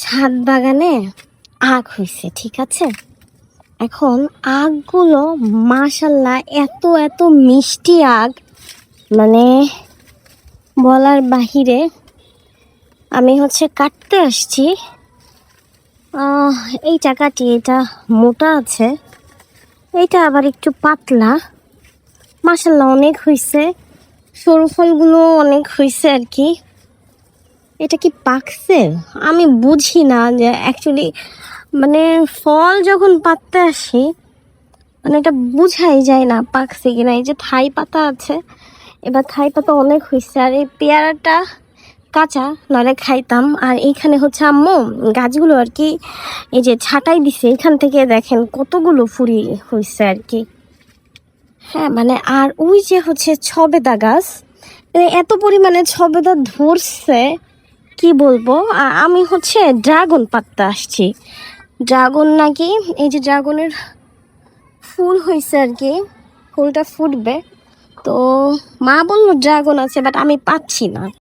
ছাদ বাগানে আখ হয়েছে, ঠিক আছে। এখন আখগুলো মাশাল্লাহ এত এত মিষ্টি আখ, মানে বলার বাহিরে। আমি কাটতে আসছি, এই চাকাটি এটা মোটা আছে, এইটা আবার একটু পাতলা। মাশাল্লাহ অনেক হয়েছে, সরু ফলগুলো অনেক হয়েছে আর কি। এটা কি পাকছে? আমি বুঝি না যে অ্যাকচুয়ালি মানে ফল যখন পাততে আসি মানে এটা বুঝাই যায় না পাকছে কিনা। এই যে থাই পাতা আছে, এবার থাই পাতা অনেক হয়েছে। আর এই পেয়ারাটা কাঁচা, নলে খাইতাম। আর এইখানে আম্মু গাছগুলো আর কি এই যে ছাটাই দিছে, এখান থেকে দেখেন কতগুলো ফুরি হয়েছে আর কি। হ্যাঁ মানে আর ওই যে ছবেদা গাছ, মানে এত পরিমাণে ছবেদা ধরছে কি বলবো। আমি ড্রাগন পাততে আসছি। ড্রাগন নাকি, এই যে ড্রাগনের ফুল হয়েছে আর কি, ফুলটা ফুটবে। তো মা বললো ড্রাগন আছে, বাট আমি পাচ্ছি না।